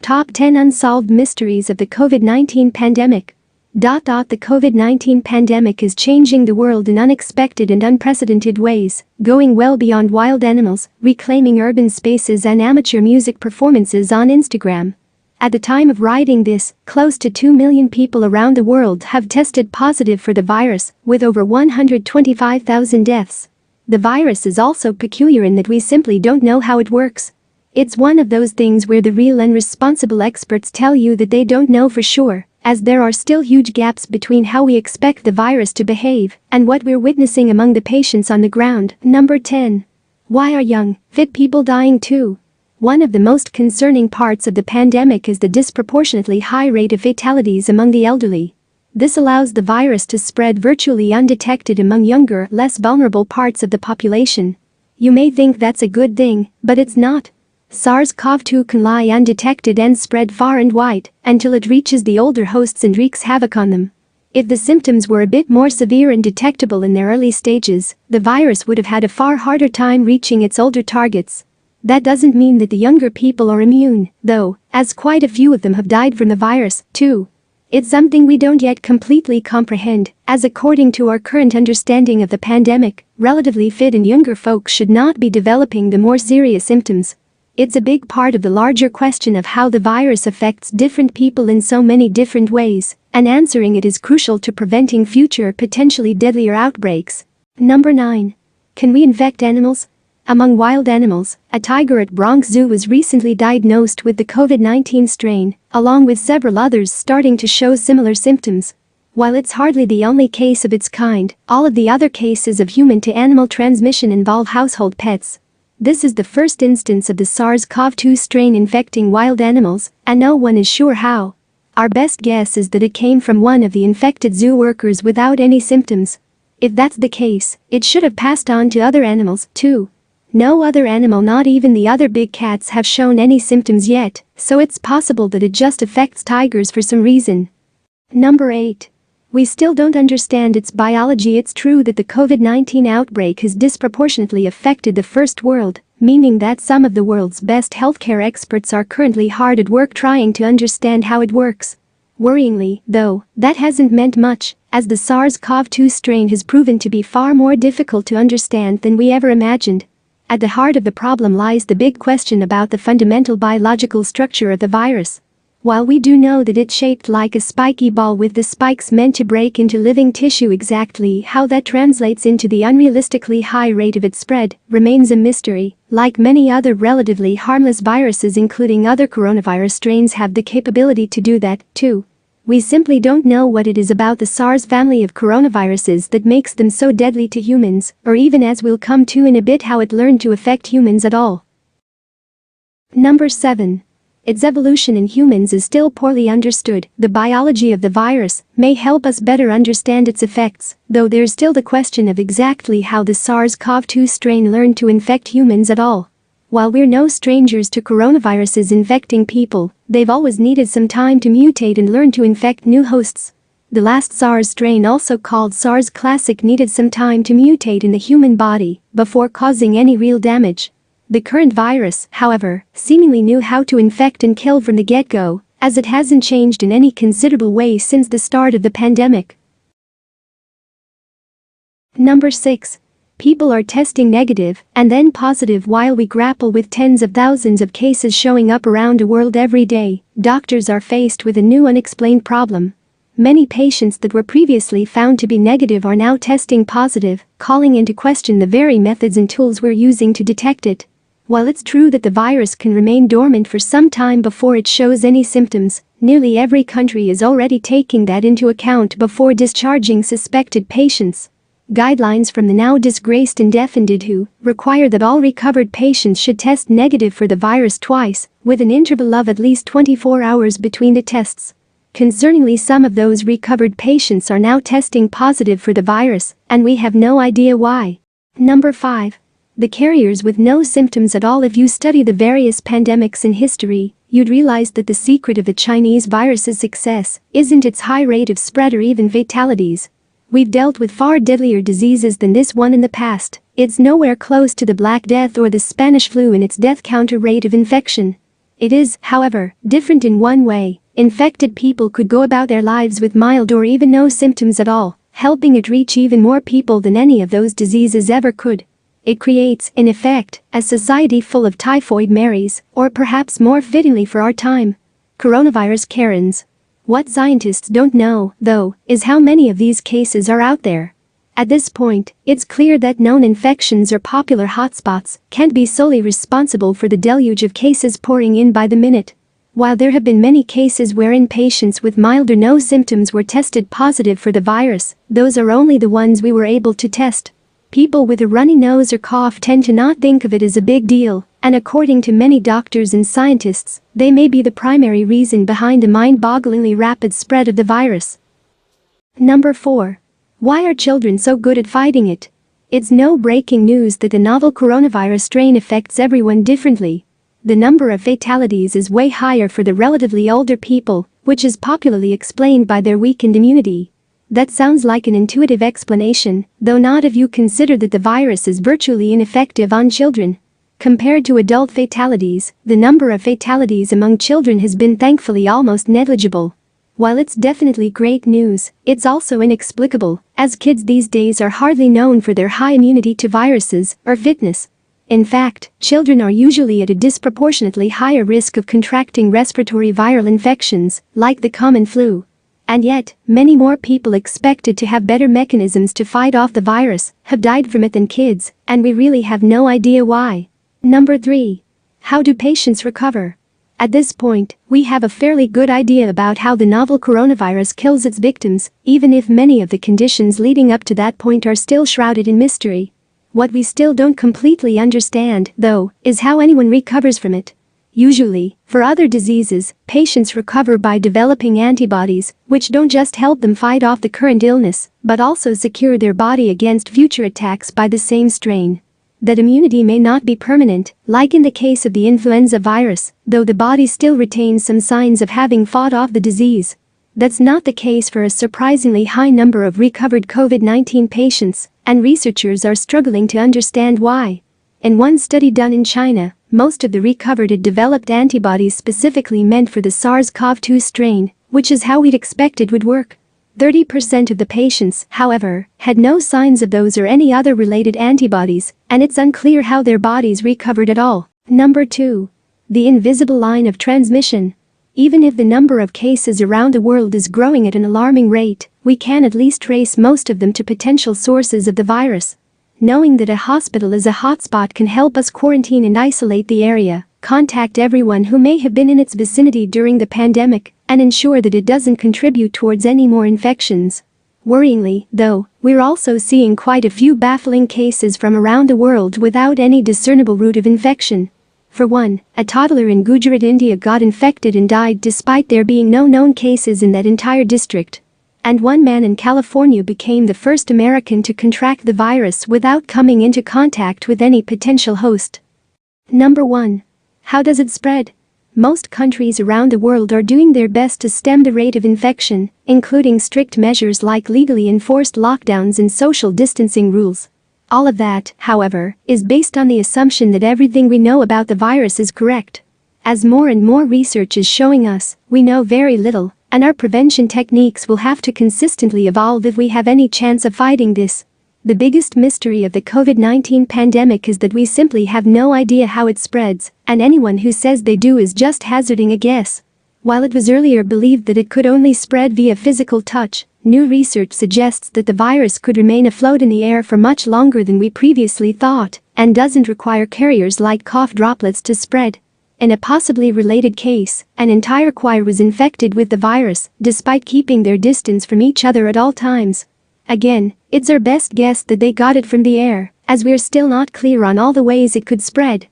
Top 10 Unsolved Mysteries of the COVID-19 Pandemic. The COVID-19 pandemic is changing the world in unexpected and unprecedented ways, going well beyond wild animals, reclaiming urban spaces and amateur music performances on Instagram. At the time of writing this, close to 2 million people around the world have tested positive for the virus, with over 125,000 deaths. The virus is also peculiar in that we simply don't know how it works. It's one of those things where the real and responsible experts tell you that they don't know for sure, as there are still huge gaps between how we expect the virus to behave and what we're witnessing among the patients on the ground. Number 10. Why are young, fit people dying too? One of the most concerning parts of the pandemic is the disproportionately high rate of fatalities among the elderly. This allows the virus to spread virtually undetected among younger, less vulnerable parts of the population. You may think that's a good thing, but it's not. SARS-CoV-2 can lie undetected and spread far and wide until it reaches the older hosts and wreaks havoc on them. If the symptoms were a bit more severe and detectable in their early stages, the virus would have had a far harder time reaching its older targets. That doesn't mean that the younger people are immune, though, as quite a few of them have died from the virus, too. It's something we don't yet completely comprehend, as according to our current understanding of the pandemic, relatively fit and younger folks should not be developing the more serious symptoms. It's a big part of the larger question of how the virus affects different people in so many different ways, and answering it is crucial to preventing future potentially deadlier outbreaks. Number 9. Can we infect animals? Among wild animals, a tiger at Bronx Zoo was recently diagnosed with the COVID-19 strain, along with several others starting to show similar symptoms. While it's hardly the only case of its kind, all of the other cases of human-to-animal transmission involve household pets. This is the first instance of the SARS-CoV-2 strain infecting wild animals, and no one is sure how. Our best guess is that it came from one of the infected zoo workers without any symptoms. If that's the case, it should have passed on to other animals, too. No other animal, not even the other big cats, have shown any symptoms yet, so it's possible that it just affects tigers for some reason. Number 8. We still don't understand its biology. It's true that the COVID-19 outbreak has disproportionately affected the first world, meaning that some of the world's best healthcare experts are currently hard at work trying to understand how it works. Worryingly, though, that hasn't meant much, as the SARS-CoV-2 strain has proven to be far more difficult to understand than we ever imagined. At the heart of the problem lies the big question about the fundamental biological structure of the virus. While we do know that it's shaped like a spiky ball with the spikes meant to break into living tissue, exactly how that translates into the unrealistically high rate of its spread remains a mystery. Like many other relatively harmless viruses, including other coronavirus strains, have the capability to do that, too. We simply don't know what it is about the SARS family of coronaviruses that makes them so deadly to humans, or even, as we'll come to in a bit, how it learned to affect humans at all. Number 7. Its evolution in humans is still poorly understood. The biology of the virus may help us better understand its effects, though there's still the question of exactly how the SARS-CoV-2 strain learned to infect humans at all. While we're no strangers to coronaviruses infecting people, they've always needed some time to mutate and learn to infect new hosts. The last SARS strain, also called SARS Classic, needed some time to mutate in the human body before causing any real damage. The current virus, however, seemingly knew how to infect and kill from the get-go, as it hasn't changed in any considerable way since the start of the pandemic. Number 6. People are testing negative and then positive while we grapple with tens of thousands of cases showing up around the world every day. Doctors are faced with a new unexplained problem. Many patients that were previously found to be negative are now testing positive, calling into question the very methods and tools we're using to detect it. While it's true that the virus can remain dormant for some time before it shows any symptoms, nearly every country is already taking that into account before discharging suspected patients. Guidelines from the now disgraced and defunded WHO require that all recovered patients should test negative for the virus twice, with an interval of at least 24 hours between the tests. Concerningly, some of those recovered patients are now testing positive for the virus, and we have no idea why. Number 5. The carriers with no symptoms at all. If you study the various pandemics in history, you'd realize that the secret of the Chinese virus's success isn't its high rate of spread or even fatalities. We've dealt with far deadlier diseases than this one in the past. It's nowhere close to the Black Death or the Spanish flu in its death counter rate of infection. It is, however, different in one way. Infected people could go about their lives with mild or even no symptoms at all, helping it reach even more people than any of those diseases ever could. It creates, in effect, a society full of typhoid Marys, or perhaps more fittingly for our time, coronavirus Karens. What scientists don't know, though, is how many of these cases are out there. At this point, it's clear that known infections or popular hotspots can't be solely responsible for the deluge of cases pouring in by the minute. While there have been many cases wherein patients with mild or no symptoms were tested positive for the virus, those are only the ones we were able to test. People with a runny nose or cough tend to not think of it as a big deal, and according to many doctors and scientists, they may be the primary reason behind the mind-bogglingly rapid spread of the virus. Number 4. Why are children so good at fighting it? It's no breaking news that the novel coronavirus strain affects everyone differently. The number of fatalities is way higher for the relatively older people, which is popularly explained by their weakened immunity. That sounds like an intuitive explanation, though not if you consider that the virus is virtually ineffective on children. Compared to adult fatalities, the number of fatalities among children has been thankfully almost negligible. While it's definitely great news, it's also inexplicable, as kids these days are hardly known for their high immunity to viruses or fitness. In fact, children are usually at a disproportionately higher risk of contracting respiratory viral infections, like the common flu. And yet, many more people expected to have better mechanisms to fight off the virus have died from it than kids, and we really have no idea why. Number 3. How do patients recover? At this point, we have a fairly good idea about how the novel coronavirus kills its victims, even if many of the conditions leading up to that point are still shrouded in mystery. What we still don't completely understand, though, is how anyone recovers from it. Usually, for other diseases, patients recover by developing antibodies, which don't just help them fight off the current illness, but also secure their body against future attacks by the same strain. That immunity may not be permanent, like in the case of the influenza virus, though the body still retains some signs of having fought off the disease. That's not the case for a surprisingly high number of recovered COVID-19 patients, and researchers are struggling to understand why. In one study done in China, most of the recovered had developed antibodies specifically meant for the SARS-CoV-2 strain, which is how we'd expect it would work. 30% of the patients, however, had no signs of those or any other related antibodies, and it's unclear how their bodies recovered at all. Number 2. The invisible line of transmission. Even if the number of cases around the world is growing at an alarming rate, we can at least trace most of them to potential sources of the virus. Knowing that a hospital is a hotspot can help us quarantine and isolate the area, contact everyone who may have been in its vicinity during the pandemic, and ensure that it doesn't contribute towards any more infections. Worryingly, though, we're also seeing quite a few baffling cases from around the world without any discernible route of infection. For one, a toddler in Gujarat, India got infected and died despite there being no known cases in that entire district. And one man in California became the first American to contract the virus without coming into contact with any potential host. Number 1. How does it spread? Most countries around the world are doing their best to stem the rate of infection, including strict measures like legally enforced lockdowns and social distancing rules. All of that, however, is based on the assumption that everything we know about the virus is correct. As more and more research is showing us, we know very little, and our prevention techniques will have to consistently evolve if we have any chance of fighting this. The biggest mystery of the COVID-19 pandemic is that we simply have no idea how it spreads, and anyone who says they do is just hazarding a guess. While it was earlier believed that it could only spread via physical touch, new research suggests that the virus could remain afloat in the air for much longer than we previously thought, and doesn't require carriers like cough droplets to spread. In a possibly related case, an entire choir was infected with the virus, despite keeping their distance from each other at all times. Again, it's our best guess that they got it from the air, as we're still not clear on all the ways it could spread.